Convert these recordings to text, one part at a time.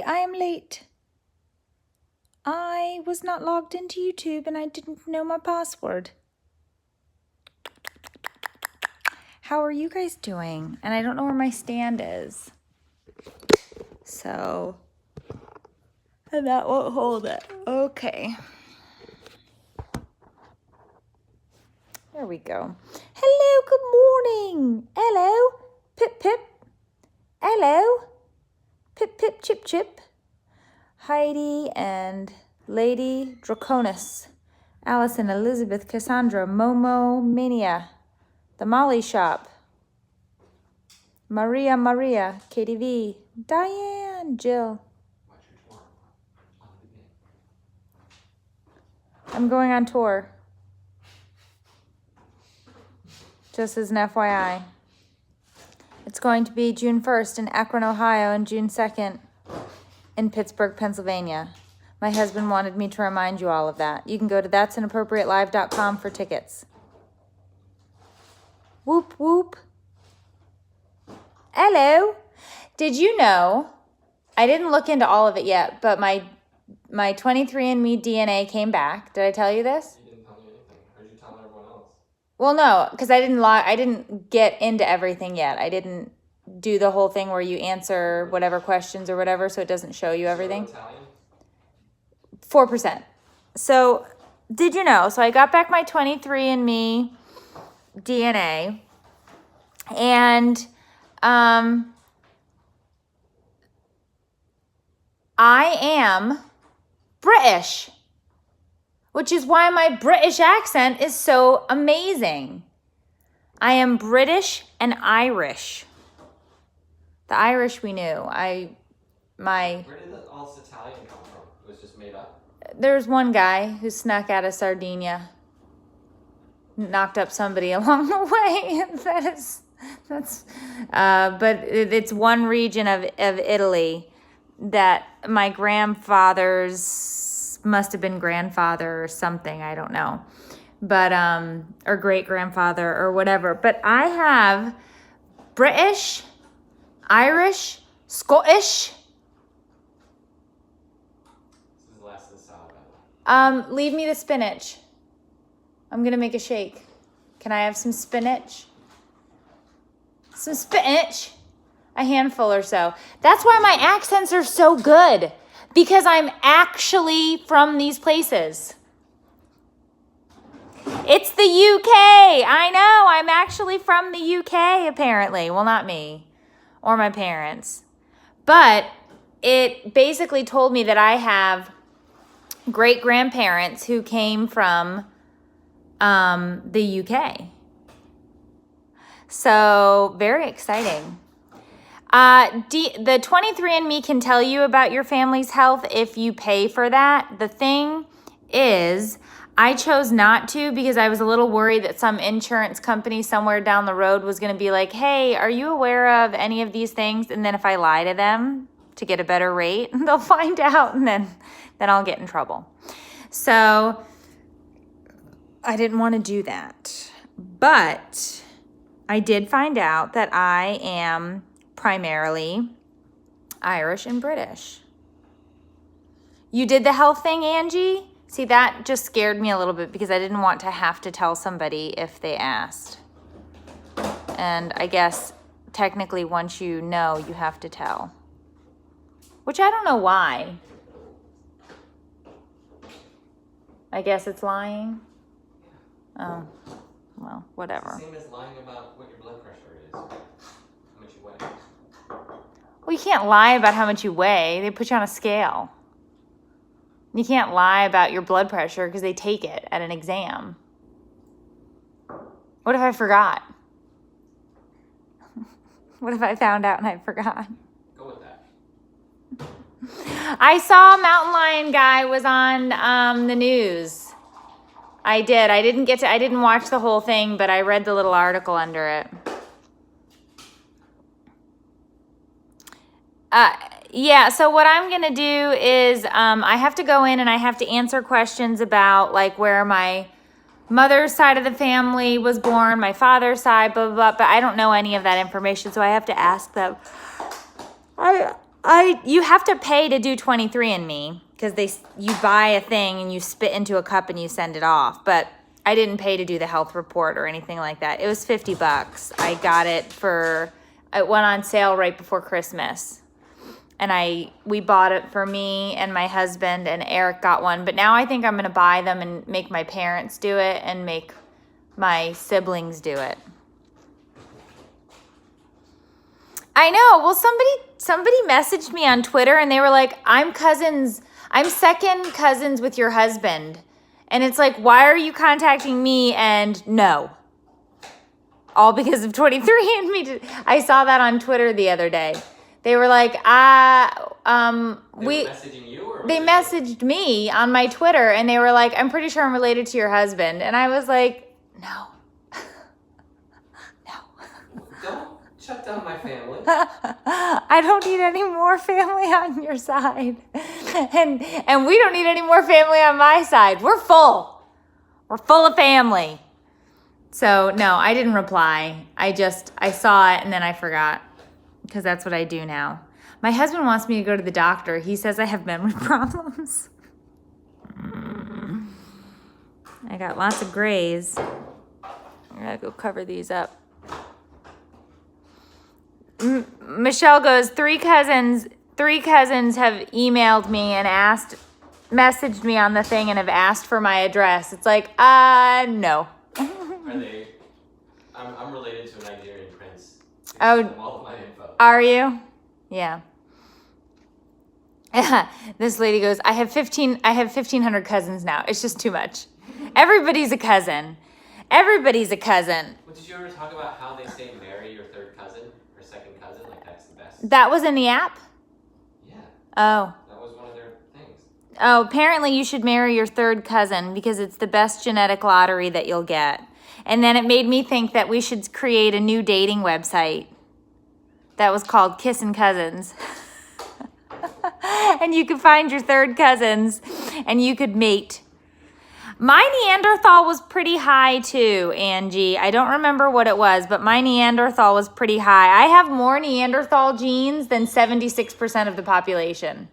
sorry, I am late. I was not logged into YouTube and I didn't know my password. How are you guys doing? And I don't know where my stand is. So, and that won't hold it. Okay. There we go. Hello, good morning. Hello, pip pip. Hello, pip pip chip chip. Heidi and Lady Draconis. Allison, Elizabeth, Cassandra, Momo, Mania. The Molly Shop. Maria, KDV, Diane, Jill. I'm going on tour. Just as an FYI. It's going to be June 1st in Akron, Ohio, and June 2nd in Pittsburgh, Pennsylvania. My husband wanted me to remind you all of that. You can go to that'sinappropriatelive.com for tickets. Whoop, whoop. Hello. Did you know, I didn't look into all of it yet, but my 23andMe DNA came back. Did I tell you this? You didn't tell me anything. How did you tell everyone else? Well, no, because I didn't get into everything yet. I didn't do the whole thing where you answer whatever questions or whatever, so it doesn't show you everything. Italian? 4%. So, did you know? So I got back my 23andMe DNA, and I am British, which is why my British accent is so amazing. I am British and Irish. The Irish we knew. Where did all this Italian come from? It was just made up? There's one guy who snuck out of Sardinia, knocked up somebody along the way. But it's one region of Italy that my grandfather's must have been grandfather or something, I don't know, but or great grandfather or whatever. But I have British, Irish, Scottish. This is the last of the salad. Leave me the spinach. I'm gonna make a shake. Can I have some spinach? Some spinach? A handful or so. That's why my accents are so good, because I'm actually from these places. It's the UK. I know. I'm actually from the UK, apparently. Well, not me or my parents. But it basically told me that I have great-grandparents who came from the UK. So, very exciting. The 23andMe can tell you about your family's health if you pay for that. The thing is, I chose not to because I was a little worried that some insurance company somewhere down the road was going to be like, hey, are you aware of any of these things? And then if I lie to them to get a better rate, they'll find out, and then I'll get in trouble. So I didn't want to do that. But I did find out that I am primarily Irish and British. You did the health thing, Angie? See, that just scared me a little bit because I didn't want to have to tell somebody if they asked. And I guess technically once you know, you have to tell. Which I don't know why. I guess it's lying. Oh, well, whatever. It's the same as lying about what your blood pressure is. How much you weigh. Well, you can't lie about how much you weigh. They put you on a scale. You can't lie about your blood pressure because they take it at an exam. What if I forgot? What if I found out and I forgot? Go with that. I saw a mountain lion guy was on the news. I did. I didn't watch the whole thing, but I read the little article under it. Yeah, so what I'm going to do is I have to go in and I have to answer questions about like where my mother's side of the family was born, my father's side, blah, blah, blah, but I don't know any of that information, so I have to ask them. You have to pay to do 23andMe because you buy a thing and you spit into a cup and you send it off. But I didn't pay to do the health report or anything like that. It was $50. I got it it went on sale right before Christmas. And we bought it for me and my husband, and Eric got one. But now I think I'm going to buy them and make my parents do it and make my siblings do it. I know. Well, somebody messaged me on Twitter and they were like, I'm second cousins with your husband. And it's like, why are you contacting me? And no. All because of 23andMe. I saw that on Twitter the other day. They were like, They were messaging you, or they messaged me on my Twitter and they were like, I'm pretty sure I'm related to your husband. And I was like, no. Don't shut down my family. I don't need any more family on your side. And we don't need any more family on my side. We're full. We're full of family. So no, I didn't reply. I saw it and then I forgot. Because that's what I do now. My husband wants me to go to the doctor. He says I have memory problems. I got lots of grays. I gotta go cover these up. Michelle goes, three cousins have emailed me and messaged me on the thing and have asked for my address. It's like, no. Are they? I'm related to a Nigerian prince. Oh, All of my info. Are you? Yeah. This lady goes, I have 1,500 cousins now. It's just too much. Everybody's a cousin. Everybody's a cousin. Well, did you ever talk about how they say marry your third cousin or second cousin? Like that's the best. That was in the app? Yeah. Oh. That was one of their things. Oh, apparently you should marry your third cousin because it's the best genetic lottery that you'll get. And then it made me think that we should create a new dating website that was called Kissin' Cousins. And you could find your third cousins and you could mate. My Neanderthal was pretty high too, Angie. I don't remember what it was, but my Neanderthal was pretty high. I have more Neanderthal genes than 76% of the population.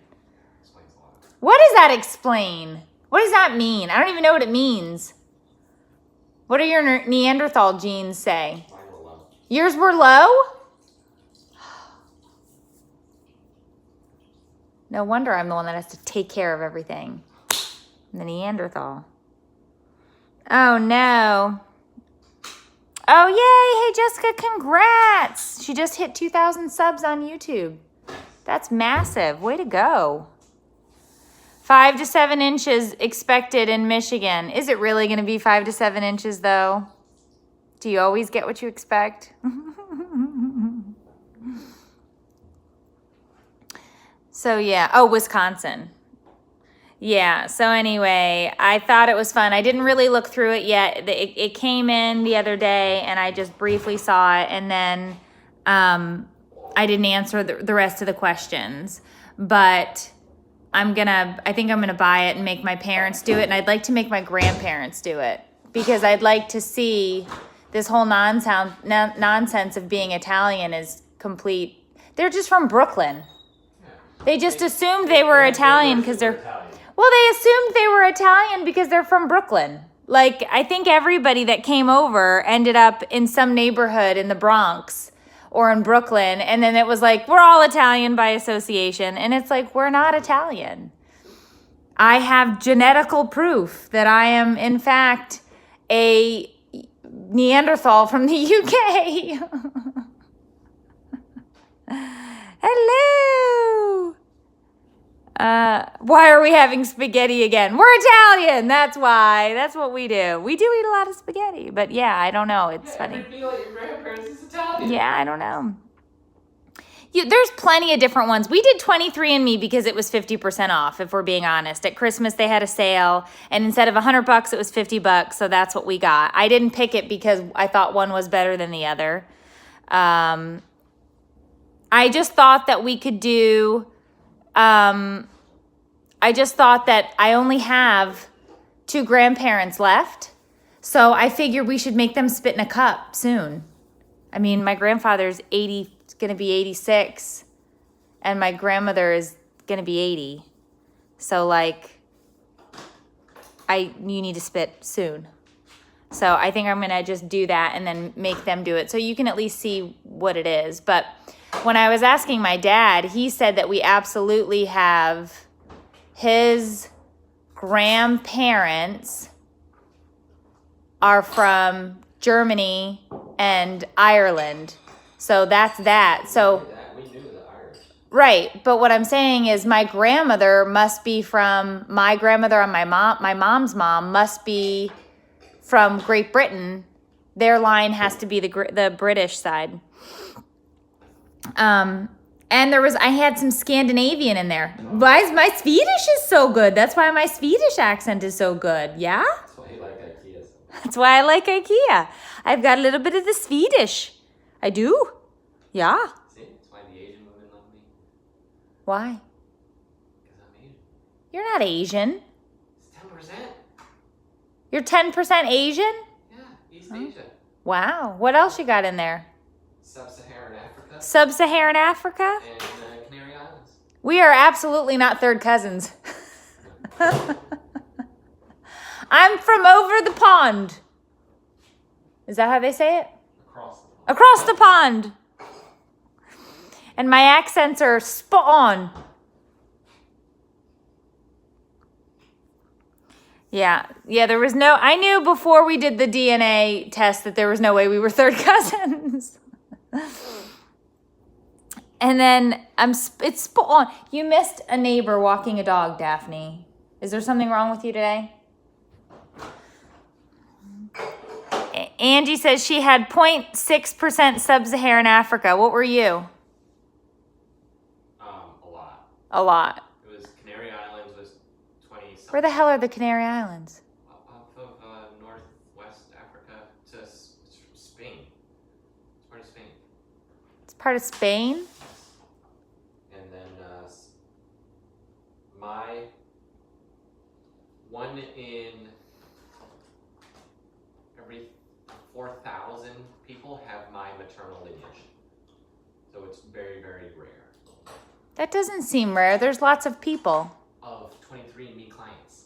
What does that explain? What does that mean? I don't even know what it means. What do your Neanderthal genes say? Mine were low. Yours were low? No wonder I'm the one that has to take care of everything. I'm the Neanderthal. Oh, no. Oh, yay. Hey, Jessica, congrats. She just hit 2,000 subs on YouTube. That's massive. Way to go. 5 to 7 inches expected in Michigan. Is it really going to be 5 to 7 inches, though? Do you always get what you expect? So, yeah. Oh, Wisconsin. Yeah. So, anyway, I thought it was fun. I didn't really look through it yet. It came in the other day, and I just briefly saw it. And then I didn't answer the rest of the questions. But I think I'm going to buy it and make my parents do it. And I'd like to make my grandparents do it. Because I'd like to see this whole nonsense of being Italian is complete. They're just from Brooklyn. They just assumed they were Italian because they're... Well, they assumed they were Italian because they're from Brooklyn. Like, I think everybody that came over ended up in some neighborhood in the Bronx or in Brooklyn. And then it was like, we're all Italian by association. And it's like, we're not Italian. I have genetical proof that I am, in fact, a Neanderthal from the UK. Hello. Why are we having spaghetti again? We're Italian. That's why. That's what we do. We do eat a lot of spaghetti, but yeah, I don't know. It's funny. Everybody like your grandparents is Italian. Yeah, I don't know. There's plenty of different ones. We did 23andMe because it was 50% off, if we're being honest. At Christmas, they had a sale, and instead of $100, it was $50, so that's what we got. I didn't pick it because I thought one was better than the other. I just thought that we could do... I just thought that I only have 2 grandparents left, so I figured we should make them spit in a cup soon. I mean, my grandfather's 80, going to be 86, and my grandmother is going to be 80. So, like, you need to spit soon. So I think I'm going to just do that and then make them do it so you can at least see what it is. But when I was asking my dad, he said that we absolutely have his grandparents are from Germany and Ireland. So that's that. So We knew the Irish. right, but what I'm saying is my grandmother must be from my grandmother on my mom's mom must be from Great Britain. Their line has to be the British side. And I had some Scandinavian in there. My Swedish is so good. That's why my Swedish accent is so good. Yeah? That's why you like IKEA. That's why I like IKEA. I've got a little bit of the Swedish. I do. Yeah. See, that's why the Asian women love me. Why? Because I'm Asian. You're not Asian. It's 10%. You're 10% Asian? Yeah, East Asia. Wow. What else you got in there? Sub-Saharan Africa. Sub-Saharan Africa? And Canary Islands. We are absolutely not third cousins. I'm from over the pond. Is that how they say it? Across the pond. Across the pond. And my accents are spot on. Yeah, there was I knew before we did the DNA test that there was no way we were third cousins. And then it's spot on. You missed a neighbor walking a dog, Daphne. Is there something wrong with you today? Angie says she had 0.6% sub-Saharan Africa. What were you? A lot. A lot. It was Canary Islands was 20 something. Where the hell are the Canary Islands? Off of northwest Africa to Spain. It's part of Spain. It's part of Spain? And then my one in every 4,000 people have my maternal lineage. So it's very, very rare. That doesn't seem rare. There's lots of people. Of 23andMe clients.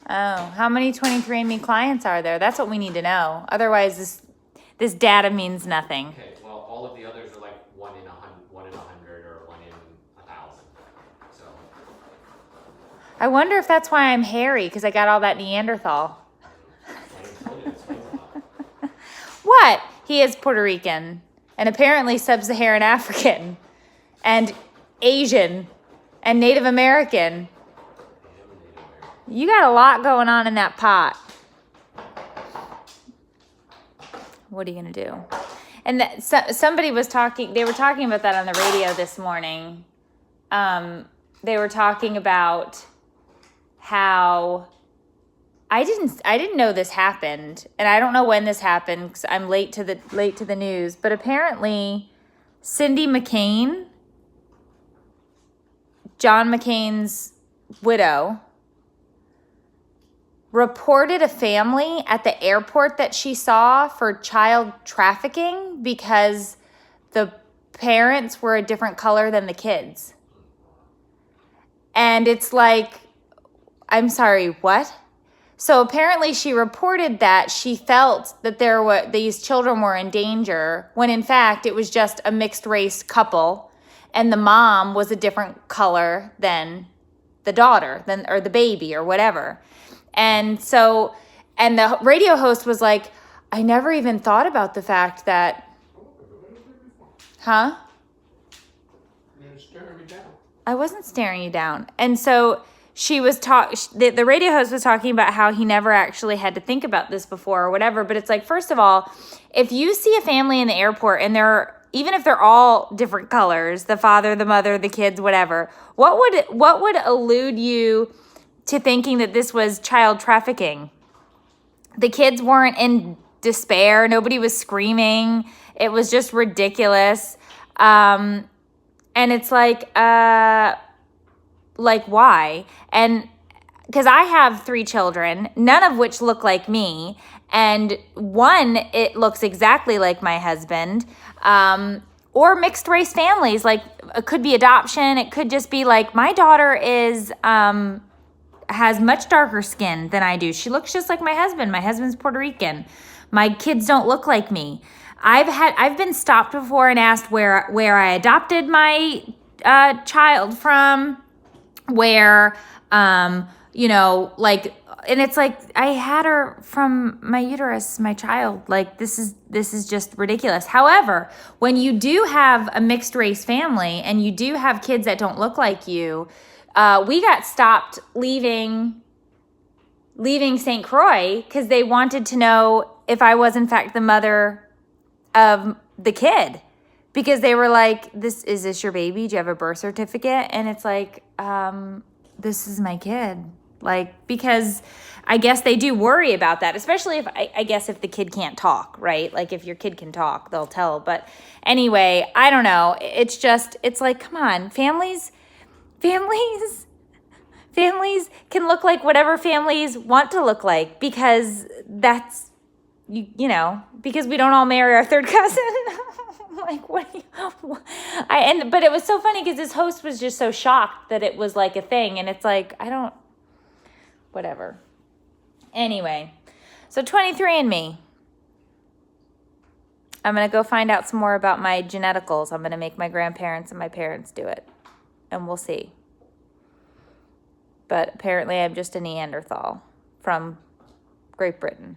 Oh, how many 23andMe clients are there? That's what we need to know. Otherwise, this data means nothing. Okay, well, all of the others are like 1 in 100 or 1 in 1,000. So. I wonder if that's why I'm hairy, because I got all that Neanderthal. What? He is Puerto Rican and apparently sub-Saharan African and Asian and Native American. You got a lot going on in that pot. What are you going to do? And somebody was talking, they were talking about that on the radio this morning. They were talking about how I didn't know this happened, and I don't know when this happened because I'm late to the news. But apparently, Cindy McCain, John McCain's widow, reported a family at the airport that she saw for child trafficking because the parents were a different color than the kids. And it's like, I'm sorry, what? So apparently she reported that she felt that these children were in danger when in fact it was just a mixed race couple and the mom was a different color than the daughter, or the baby or whatever. And the radio host was like, I never even thought about the fact that, huh? You're staring me down. I wasn't staring you down. And so she was the radio host was talking about how he never actually had to think about this before or whatever. But it's like, first of all, if you see a family in the airport and even if they're all different colors, the father, the mother, the kids, whatever, what would elude you to thinking that this was child trafficking? The kids weren't in despair. Nobody was screaming. It was just ridiculous. And it's like why? And because I have 3 children, none of which look like me. And one, it looks exactly like my husband. Or mixed race families. Like it could be adoption. It could just be like, my daughter is, has much darker skin than I do. She looks just like my husband. My husband's Puerto Rican. My kids don't look like me. I've been stopped before and asked where I adopted my child from, where, you know, like, and it's like, I had her from my uterus, my child. Like, this is just ridiculous. However, when you do have a mixed race family and you do have kids that don't look like you, we got stopped leaving St. Croix because they wanted to know if I was in fact the mother of the kid, because they were like, is this your baby? Do you have a birth certificate? And it's like, this is my kid. Like, because I guess they do worry about that, especially if I guess if the kid can't talk, right? Like, if your kid can talk, they'll tell. But anyway, I don't know. It's like, come on, families can look like whatever families want to look like, because that's, you know, because we don't all marry our third cousin. Like, what do you, but it was so funny because this host was just so shocked that it was like a thing. And it's like, whatever. Anyway, so 23andMe. I'm going to go find out some more about my geneticals. I'm going to make my grandparents and my parents do it, and we'll see. But apparently I'm just a Neanderthal from Great Britain.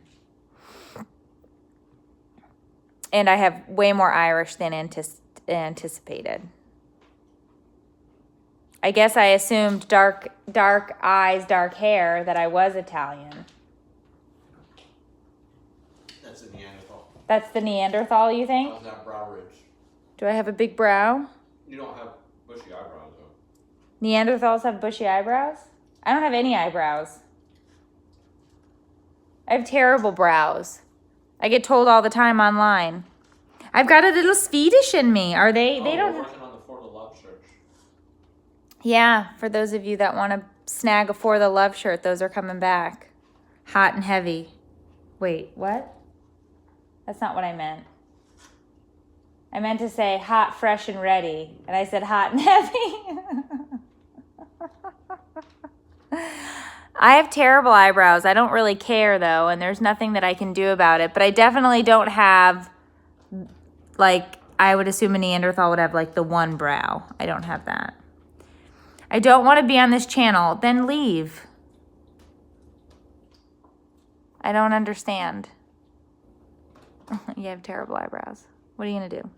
And I have way more Irish than anticipated. I guess I assumed dark eyes, dark hair, that I was Italian. That's a Neanderthal. That's the Neanderthal, you think? How's that brow ridge? Do I have a big brow? You don't have bushy eyebrows, though. Neanderthals have bushy eyebrows? I don't have any eyebrows. I have terrible brows. I get told all the time online. I've got a little Swedish in me. Are they? They don't. We're working on the For the Love shirt. Yeah, for those of you that want to snag a For the Love shirt, those are coming back. Hot and heavy. Wait, what? That's not what I meant. I meant to say hot, fresh, and ready. And I said hot and heavy. I have terrible eyebrows. I don't really care, though, and there's nothing that I can do about it. But I definitely don't have, like, I would assume a Neanderthal would have, like, the one brow. I don't have that. I don't want to be on this channel. Then leave. I don't understand. You have terrible eyebrows. What are you going to do?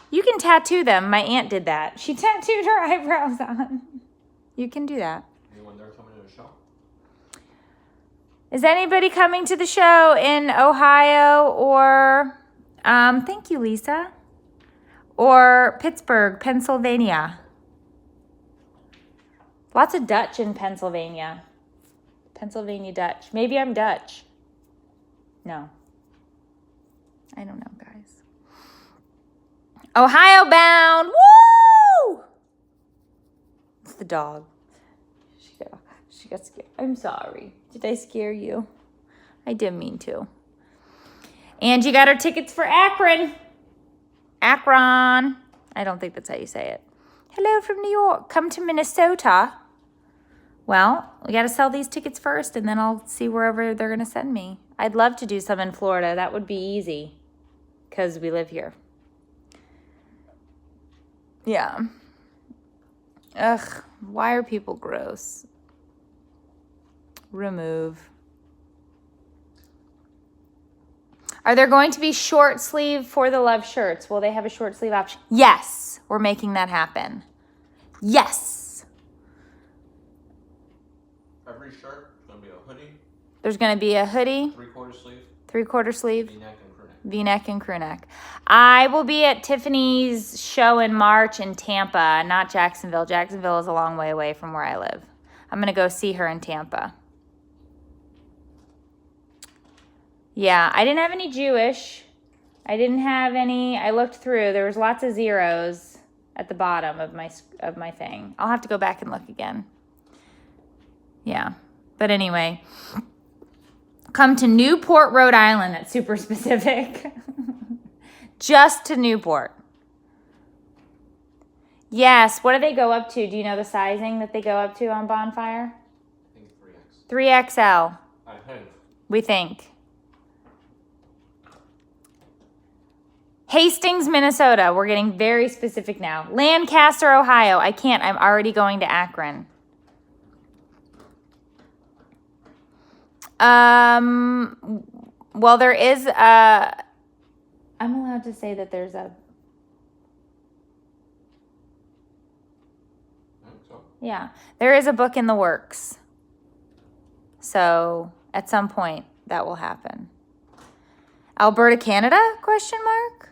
You can tattoo them. My aunt did that. She tattooed her eyebrows on. You can do that. Anyone there coming to the show? Is anybody coming to the show in Ohio or, thank you, Lisa, or Pittsburgh, Pennsylvania? Lots of Dutch in Pennsylvania. Pennsylvania Dutch. Maybe I'm Dutch. No. I don't know, guys. Ohio bound. Woo! It's the dog. She got scared. I'm sorry. Did I scare you? I didn't mean to. Angie got her tickets for Akron. Akron. I don't think that's how you say it. Hello from New York. Come to Minnesota. Well, we got to sell these tickets first, and then I'll see wherever they're going to send me. I'd love to do some in Florida. That would be easy because we live here. Yeah. Ugh, why are people gross? Remove. Are there going to be short sleeve For the Love shirts? Will they have a short sleeve option? Yes, we're making that happen. Yes. Every shirt is going to be a hoodie. There's going to be a hoodie. 3/4 sleeve. 3/4 sleeve. V-neck and crew neck. V-neck and crew neck. I will be at Tiffany's show in March in Tampa, not Jacksonville. Jacksonville is a long way away from where I live. I'm going to go see her in Tampa. Yeah, I didn't have any Jewish. I didn't have any. I looked through. There was lots of zeros at the bottom of my thing. I'll have to go back and look again. Yeah, but anyway, come to Newport, Rhode Island. That's super specific. Just to Newport. Yes. What do they go up to? Do you know the sizing that they go up to on Bonfire? I think 3X. 3XL, I think. we think. Hastings, Minnesota. We're getting very specific now. Lancaster, Ohio. I can't. I'm already going to Akron. Well, there is a... I'm allowed to say that there's a... I think so. Yeah. There is a book in the works. So, at some point, that will happen. Alberta, Canada? Question mark?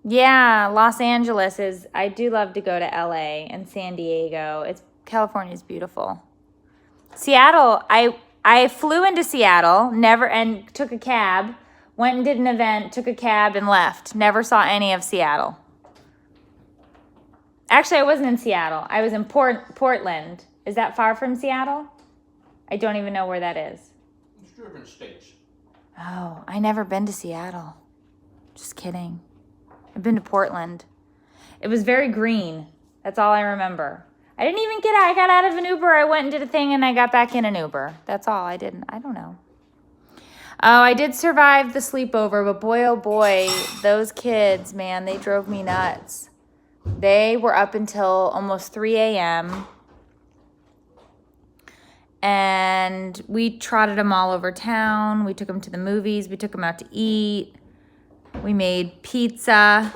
Yeah, Los Angeles is... I do love to go to LA and San Diego. California's beautiful. Seattle, I flew into Seattle, and took a cab, went and did an event, took a cab and left. Never saw any of Seattle. Actually, I wasn't in Seattle. I was in Portland. Is that far from Seattle? I don't even know where that is. It's different states. Oh, I never been to Seattle. Just kidding. I've been to Portland. It was very green. That's all I remember. I didn't even I got out of an Uber. I went and did a thing and I got back in an Uber. That's all. I don't know. Oh, I did survive the sleepover, but boy, oh boy, those kids, man, they drove me nuts. They were up until almost 3 a.m. And we trotted them all over town. We took them to the movies. We took them out to eat. We made pizza.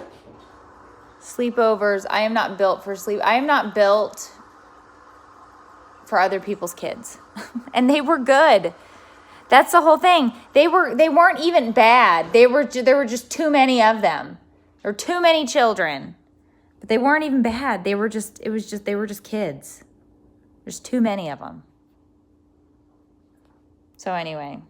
Sleepovers. I am not built for sleep. I am not built for other people's kids. And they were good. That's the whole thing. They weren't even bad. There were just too many of them. There were too many children. But they weren't even bad. They were just kids. There's too many of them. So anyway,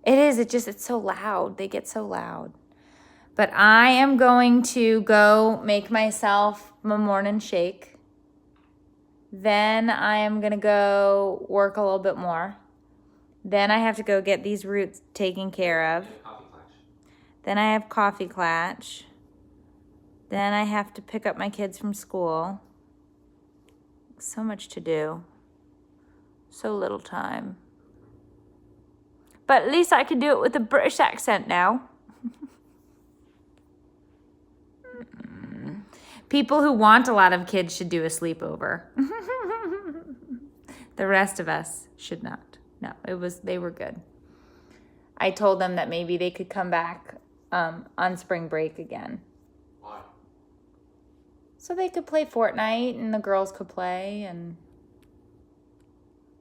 it's so loud. They get so loud. But I am going to go make myself a morning shake. Then I am going to go work a little bit more. Then I have to go get these roots taken care of. And a coffee clutch. Then I have coffee clutch. Then I have to pick up my kids from school. So much to do. So little time. But at least I can do it with a British accent now. People who want a lot of kids should do a sleepover. The rest of us should not. No, they were good. I told them that maybe they could come back on spring break again. Why? So they could play Fortnite and the girls could play and...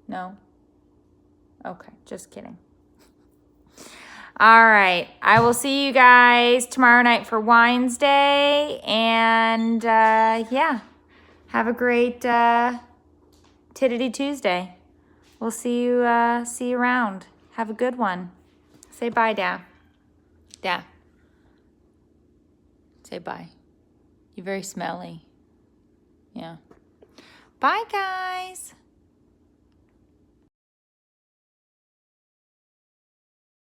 No? Okay, just kidding. All right. I will see you guys tomorrow night for Wines Day. And, yeah. Have a great Tiddity Tuesday. We'll see you around. Have a good one. Say bye, Dad. Dad. Say bye. You're very smelly. Yeah. Bye, guys.